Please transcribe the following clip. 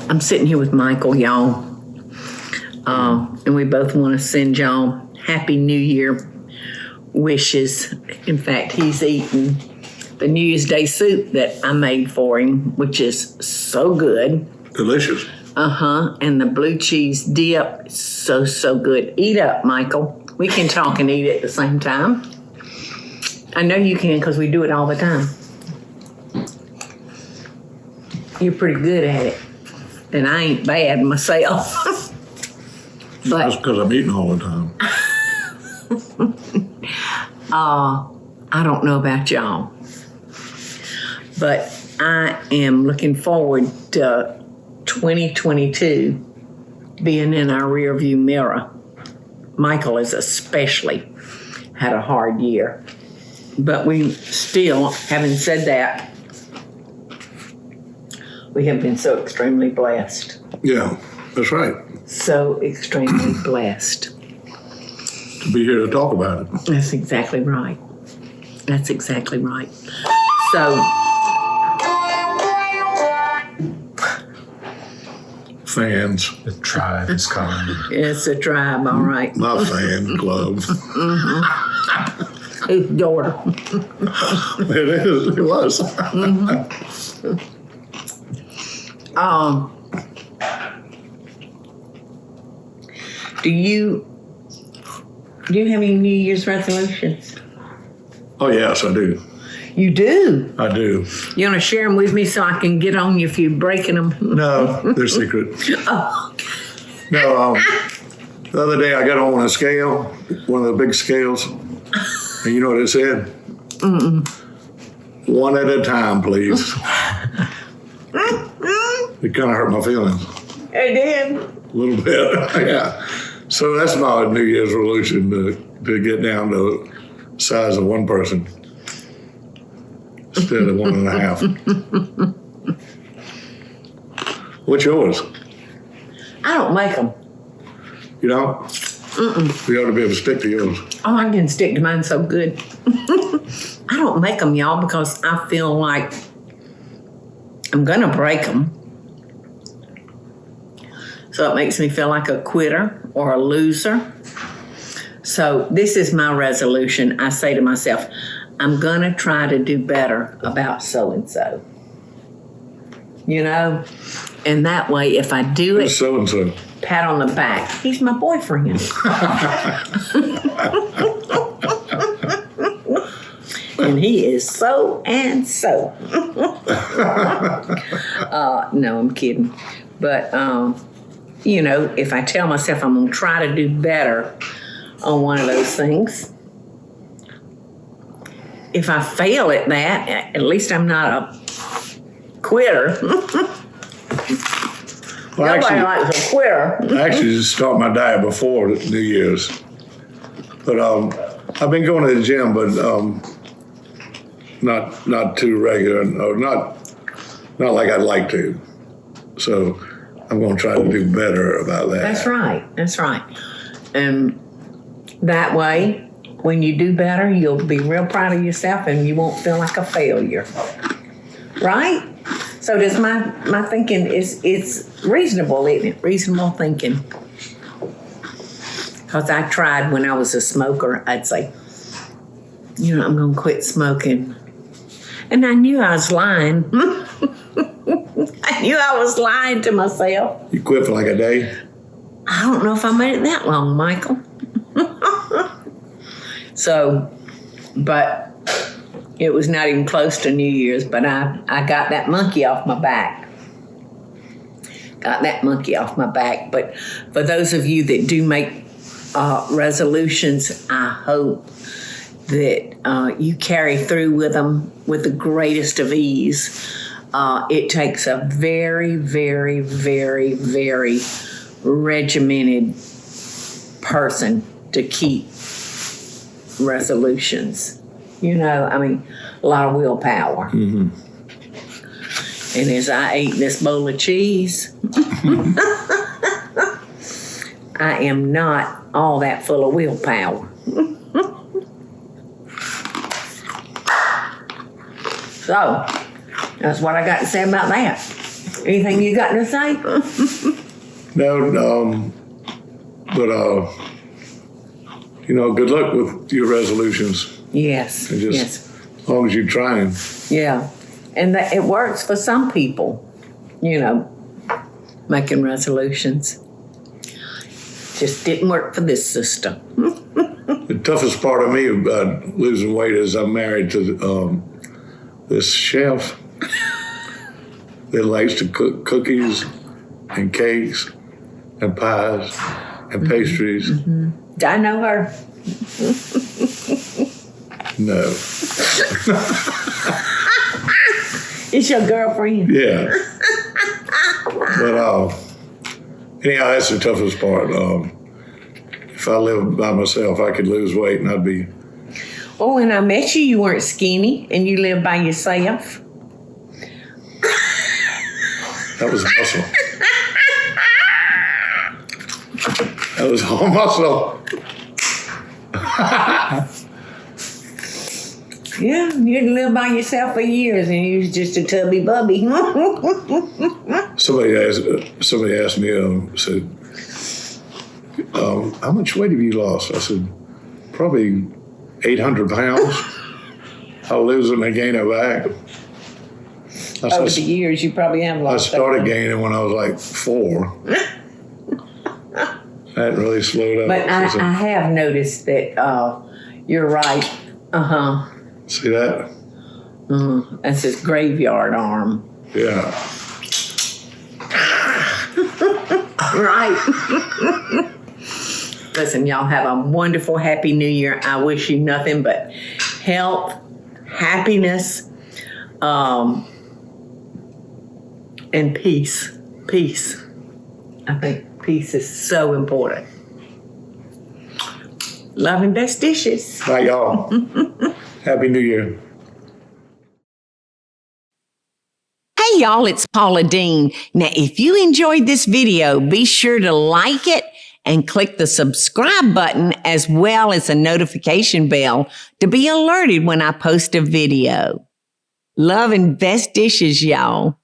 I'm sitting here with Michael, y'all. And we both want to send y'all Happy New Year wishes. In fact, he's eating the New Year's Day soup that I made for him, which is so good. Delicious. And the blue cheese dip, so good. Eat up, Michael. We can talk and eat at the same time. I know you can because we do it all the time. You're pretty good at it. And I ain't bad myself. But that's because I'm eating all the time. I don't know about y'all. But I am looking forward to 2022 being in our rearview mirror. Michael has especially had a hard year. But we still, having said that, we have been so extremely blessed. Yeah, that's right. So extremely blessed. To be here to talk about it. That's exactly right. That's exactly right. So, fans. The tribe is coming. it's a tribe, all right. My fan club. Who's daughter? It is. It was. Do you have any New Year's resolutions? Oh, yes, I do. You do? I do. You want to share them with me so I can get on you if you're breaking them? No, they're secret. Oh. No, the other day I got on a scale, one of the big scales, and you know what it said? One at a time, please. It kind of hurt my feelings. It did? A little bit, yeah. So that's my New Year's resolution, to get down to the size of one person instead of 1.5. What's yours? I don't make them. You know? You ought to be able to stick to yours. Oh, I can stick to mine so good. I don't make them, y'all, because I feel like I'm going to break them. So it makes me feel like a quitter or a loser. So this is my resolution. I say to myself, I'm going to try to do better about so-and-so. You know? And that way, if I do it, So-and-so. pat on the back. He's my boyfriend. And he is so and so. No, I'm kidding. But, you know, if I tell myself I'm going to try to do better on one of those things, if I fail at that, at least I'm not a quitter. Well, Nobody likes a quitter. I actually just started my diet before New Year's. But I've been going to the gym, but not too regular, or not like I'd like to. So I'm going to try to do better about that. That's right. That's right. And that way, when you do better, you'll be real proud of yourself and you won't feel like a failure. Right? So does my thinking it's reasonable, isn't it? Reasonable thinking. Because I tried when I was a smoker, I'd say, you know, I'm going to quit smoking. And I knew I was lying. I knew I was lying to myself. You quit for like a day? I don't know if I made it that long, Michael. So, but it was not even close to New Year's, but I got that monkey off my back. But for those of you that do make resolutions, I hope that you carry through with them with the greatest of ease. It takes a very, very, very, very regimented person to keep resolutions. You know, I mean, a lot of willpower. Mm-hmm. And as I ate this bowl of cheese, I am not all that full of willpower. So, that's what I got to say about that. Anything you got to say? No, but good luck with your resolutions. Yes. And just Yes. as long as you're trying. Yeah. And it works for some people, making resolutions. Just didn't work for this sister. The toughest part of me about losing weight is I'm married to this chef that likes to cook cookies and cakes and pies and pastries. Mm-hmm. I know her. No. It's your girlfriend. Yeah. But anyhow, that's the toughest part. If I lived by myself, I could lose weight and I'd be... Oh, when I met you, you weren't skinny and you lived by yourself. That was muscle. That was all muscle. Yeah, you lived by yourself for years and you was just a tubby bubby. Somebody asked me, said, how much weight have you lost? I said, probably 800 pounds. I'll lose it and gain it back. Over the years, you probably have I lost. started gaining when I was like 4. That really slowed up. But I have noticed that you're right. See that? That's his graveyard arm. Yeah. Right. Listen, y'all have a wonderful, happy new year. I wish you nothing but health, happiness, and peace. Peace. I think peace is so important. Love and best dishes. Bye, y'all. Happy New Year. Hey y'all, it's Paula Deen. Now, if you enjoyed this video, be sure to like it and click the subscribe button as well as the notification bell to be alerted when I post a video. Love and best dishes, y'all.